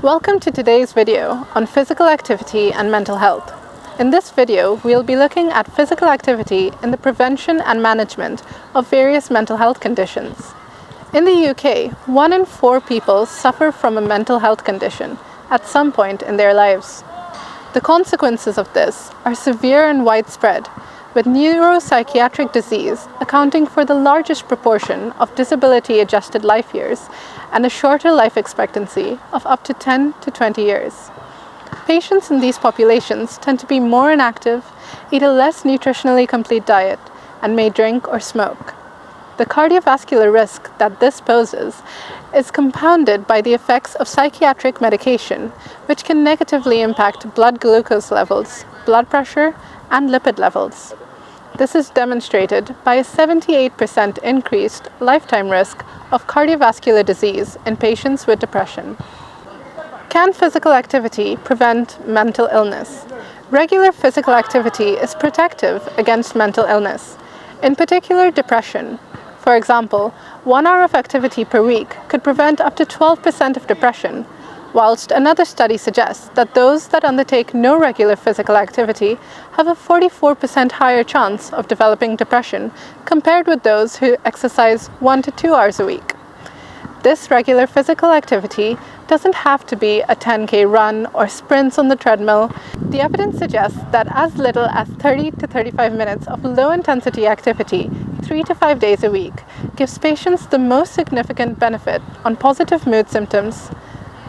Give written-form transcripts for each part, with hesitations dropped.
Welcome to today's video on physical activity and mental health. In this video, we'll be looking at physical activity in the prevention and management of various mental health conditions. In the UK, 1 in 4 people suffer from a mental health condition at some point in their lives. The consequences of this are severe and widespread, with neuropsychiatric disease accounting for the largest proportion of disability-adjusted life years and a shorter life expectancy of up to 10 to 20 years. Patients in these populations tend to be more inactive, eat a less nutritionally complete diet, and may drink or smoke. The cardiovascular risk that this poses is compounded by the effects of psychiatric medication, which can negatively impact blood glucose levels, blood pressure, and lipid levels. This is demonstrated by a 78% increased lifetime risk of cardiovascular disease in patients with depression. Can physical activity prevent mental illness? Regular physical activity is protective against mental illness, in particular depression. For example, 1 hour of activity per week could prevent up to 12% of depression, whilst another study suggests that those that undertake no regular physical activity have a 44% higher chance of developing depression compared with those who exercise 1 to 2 hours a week. This regular physical activity doesn't have to be a 10K run or sprints on the treadmill. The evidence suggests that as little as 30 to 35 minutes of low-intensity activity 3 to 5 days a week gives patients the most significant benefit on positive mood symptoms.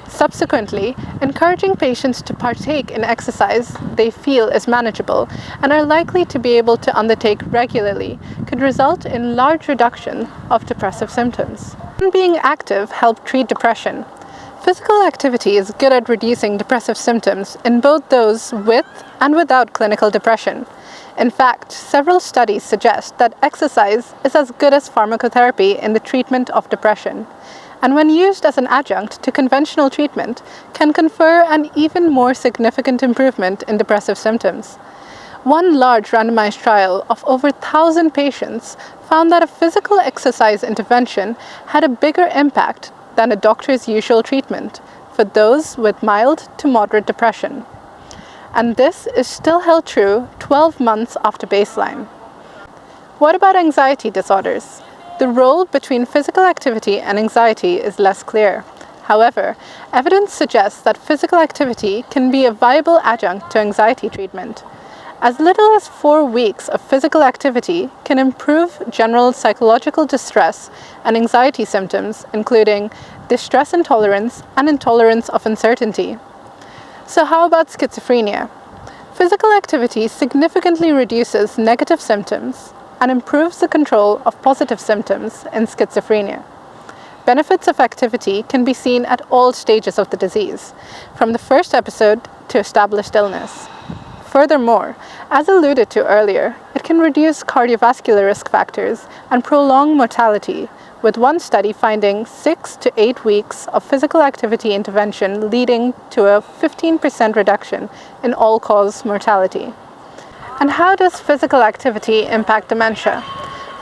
Subsequently, encouraging patients to partake in exercise they feel is manageable and are likely to be able to undertake regularly could result in large reduction of depressive symptoms. Being active helps treat depression. Physical activity is good at reducing depressive symptoms in both those with and without clinical depression. In fact, several studies suggest that exercise is as good as pharmacotherapy in the treatment of depression, and when used as an adjunct to conventional treatment, can confer an even more significant improvement in depressive symptoms. One large randomized trial of over 1,000 patients found that a physical exercise intervention had a bigger impact than a doctor's usual treatment for those with mild to moderate depression. And this is still held true 12 months after baseline. What about anxiety disorders? The role between physical activity and anxiety is less clear. However, evidence suggests that physical activity can be a viable adjunct to anxiety treatment. As little as 4 weeks of physical activity can improve general psychological distress and anxiety symptoms, including distress intolerance and intolerance of uncertainty. So how about schizophrenia? Physical activity significantly reduces negative symptoms and improves the control of positive symptoms in schizophrenia. Benefits of activity can be seen at all stages of the disease, from the first episode to established illness. Furthermore, as alluded to earlier, it can reduce cardiovascular risk factors and prolong mortality, with one study finding 6 to 8 weeks of physical activity intervention leading to a 15% reduction in all-cause mortality. And how does physical activity impact dementia?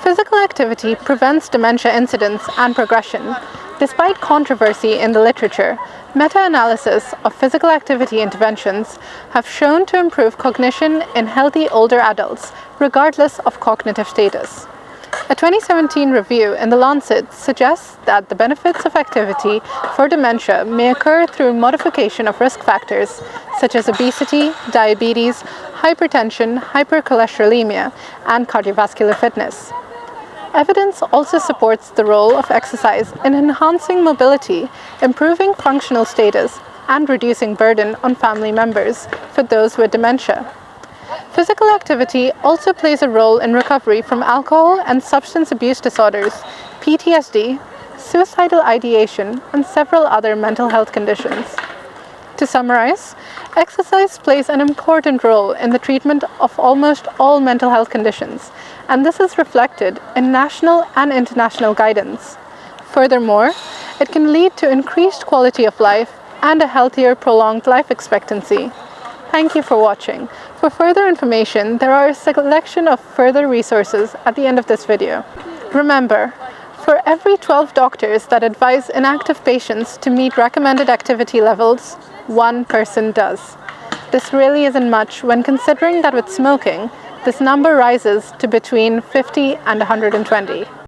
Physical activity prevents dementia incidence and progression. Despite controversy in the literature, meta-analysis of physical activity interventions have shown to improve cognition in healthy older adults, regardless of cognitive status. A 2017 review in The Lancet suggests that the benefits of activity for dementia may occur through modification of risk factors such as obesity, diabetes, hypertension, hypercholesterolemia, and cardiovascular fitness. Evidence also supports the role of exercise in enhancing mobility, improving functional status, and reducing burden on family members for those with dementia. Physical activity also plays a role in recovery from alcohol and substance abuse disorders, PTSD, suicidal ideation, and several other mental health conditions. To summarize, exercise plays an important role in the treatment of almost all mental health conditions, and this is reflected in national and international guidance. Furthermore, it can lead to increased quality of life and a healthier, prolonged life expectancy. Thank you for watching. For further information, there are a selection of further resources at the end of this video. Remember, For every 12 doctors that advise inactive patients to meet recommended activity levels, one person does. This really isn't much when considering that with smoking, this number rises to between 50 and 120.